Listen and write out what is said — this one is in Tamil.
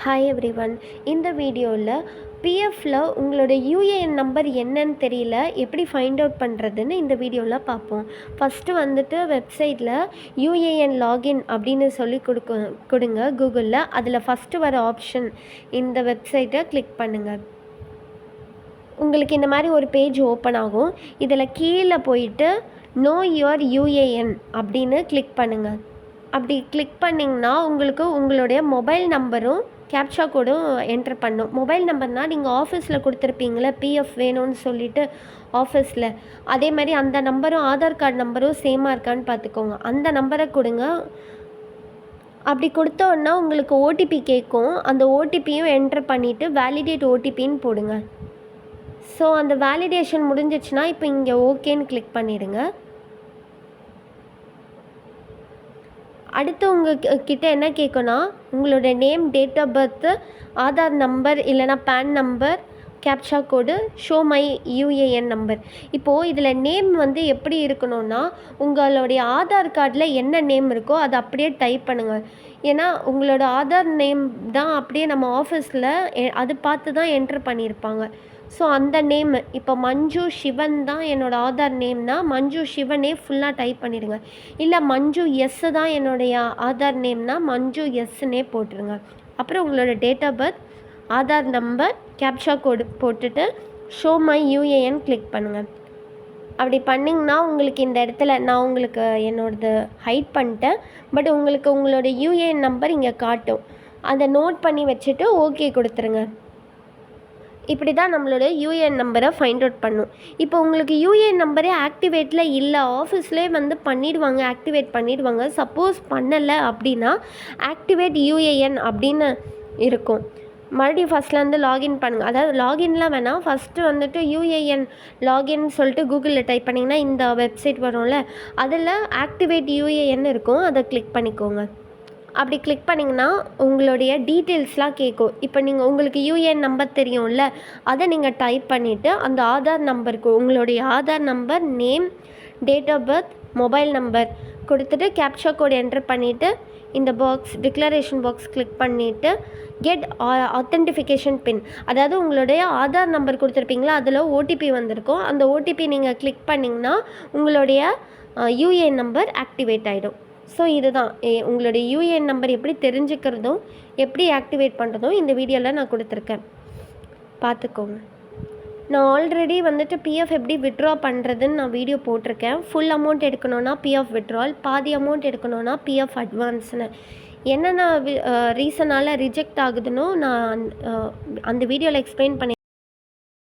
Hi everyone. இந்த வீடியோவில் பிஎஃப்பில் உங்களோட யூஏஎன் நம்பர் என்னன்னு தெரியல, எப்படி ஃபைண்ட் அவுட் பண்ணுறதுன்னு இந்த வீடியோவில் பார்ப்போம். ஃபஸ்ட்டு வந்துட்டு வெப்சைட்டில் யூஏஎன் லாகின் அப்படின்னு சொல்லி கொடுங்க கூகுளில். அதில் ஃபஸ்ட்டு வர ஆப்ஷன் இந்த வெப்சைட்டை கிளிக் பண்ணுங்கள். உங்களுக்கு இந்த மாதிரி ஒரு பேஜ் ஓப்பன் ஆகும். இதில் கீழே போயிட்டு நோ யுவர் யூஏஎன் அப்படின்னு கிளிக் பண்ணுங்கள். அப்படி கிளிக் பண்ணிங்கன்னா உங்களுக்கு உங்களுடைய மொபைல் நம்பரும் கேப்சா கோடும் என்ட்ரு பண்ணும். மொபைல் நம்பர்னால் நீங்கள் ஆஃபீஸில் கொடுத்துருப்பீங்களே பிஎஃப் வேணும்னு சொல்லிவிட்டு ஆஃபீஸில், அதே மாதிரி அந்த நம்பரும் ஆதார் கார்டு நம்பரும் சேமாக இருக்கான்னு பார்த்துக்கோங்க. அந்த நம்பரை கொடுங்க. அப்படி கொடுத்தோன்னா உங்களுக்கு ஓடிபி கேட்கும். அந்த ஓடிபியும் என்ட்ரு பண்ணிவிட்டு வேலிடேட் ஓடிபின்னு போடுங்க. ஸோ அந்த வேலிடேஷன் முடிஞ்சிச்சுன்னா இப்போ இங்கே ஓகேன்னு கிளிக் பண்ணிவிடுங்க. அடுத்து உங்ககிட்ட என்ன கேட்குன்னா உங்களோட name, date of birth, Aadhaar number இல்லைனா PAN number, captcha code, show my UAN number. இப்போது இதில் நேம் வந்து எப்படி இருக்கணும்னா உங்களுடைய ஆதார் கார்டில் என்ன நேம் இருக்கோ அதை அப்படியே டைப் பண்ணுங்கள். ஏன்னா உங்களோட ஆதார் நேம் தான் அப்படியே நம்ம ஆஃபீஸில் அது பார்த்து தான் என்ட்ரு பண்ணியிருப்பாங்க. ஸோ அந்த நேமு இப்போ மஞ்சு சிவன் தான் என்னோடய ஆதார் நேம்னா மஞ்சு சிவனே ஃபுல்லாக டைப் பண்ணிடுங்க. இல்லை மஞ்சு எஸ்ஸு தான் என்னுடைய ஆதார் நேம்னா மஞ்சு எஸ்ஸுன்னே போட்டுருங்க. அப்புறம் உங்களோட date of birth, Aadhaar number, captcha code போட்டுட்டு ஷோ மை யூஏஎன் கிளிக் பண்ணுங்கள். அப்படி பண்ணிங்கன்னா உங்களுக்கு இந்த இடத்துல நான் உங்களுக்கு என்னோடது ஹைட் பண்ணிட்டேன், பட் உங்களுக்கு உங்களோட யூஏஎன் நம்பர் இங்கே காட்டும். அதை நோட் பண்ணி வச்சுட்டு ஓகே கொடுத்துருங்க. இப்படி தான் நம்மளோட யூஏஎன் நம்பரை ஃபைண்ட் அவுட் பண்ணும். இப்போ உங்களுக்கு யூஏஎன் நம்பரே ஆக்டிவேட்டில் இல்லை, ஆஃபீஸ்லேயே வந்து பண்ணிவிடுவாங்க, ஆக்டிவேட் பண்ணிவிடுவாங்க. சப்போஸ் பண்ணலை அப்படின்னா ஆக்டிவேட் யூஏஎன் அப்படின்னு இருக்கும். மறுபடியும் ஃபஸ்ட்லேருந்து லாகின் பண்ணுங்கள். அதாவது லாகின்லாம் வேணாம், ஃபஸ்ட்டு வந்துட்டு யூஏஎன் லாகின் சொல்லிட்டு கூகுளில் டைப் பண்ணிங்கன்னா இந்த வெப்சைட் வரும்ல, அதில் ஆக்டிவேட் யூஏஎன் இருக்கும், அதை கிளிக் பண்ணிக்கோங்க. அப்படி கிளிக் பண்ணிங்கன்னா உங்களுடைய டீட்டெயில்ஸ்லாம் கேட்கும். இப்போ நீங்கள் உங்களுக்கு யூஏஎன் நம்பர் தெரியும்ல, அதை நீங்கள் டைப் பண்ணிவிட்டு அந்த ஆதார் நம்பருக்கு உங்களுடைய Aadhaar number, name, date of birth, mobile number கொடுத்துட்டு கேப்சா கோட் என்ட்ரு பண்ணிவிட்டு இந்த பாக்ஸ் டிக்ளரேஷன் பாக்ஸ் கிளிக் பண்ணிவிட்டு கெட் ஆத்தென்டிஃபிகேஷன் பின், அதாவது உங்களுடைய ஆதார் நம்பர் கொடுத்துருப்பீங்களா அதில் ஓடிபி வந்திருக்கும். அந்த ஓடிபி நீங்கள் கிளிக் பண்ணிங்கன்னா உங்களுடைய யூஏஎன் நம்பர் ஆக்டிவேட் ஆகிடும். ஸோ இதுதான் உங்களுடைய யூஏஎன் நம்பர் எப்படி தெரிஞ்சுக்கிறதும் எப்படி ஆக்டிவேட் பண்ணுறதும் இந்த வீடியோவில் நான் கொடுத்துருக்கேன், பார்த்துக்கோங்க. நான் ஆல்ரெடி வந்துட்டு பிஎஃப் எப்படி விட்ரா பண்ணுறதுன்னு நான் வீடியோ போட்டிருக்கேன். ஃபுல் அமௌண்ட் எடுக்கணுன்னா பிஎஃப் விட்ரால், பாதி அமௌண்ட் எடுக்கணுன்னா பிஎஃப் அட்வான்ஸ்னு. என்னென்ன ரீசனால் ரிஜெக்ட் ஆகுதுன்னு நான் அந்த வீடியோவில் எக்ஸ்பிளைன் பண்ணி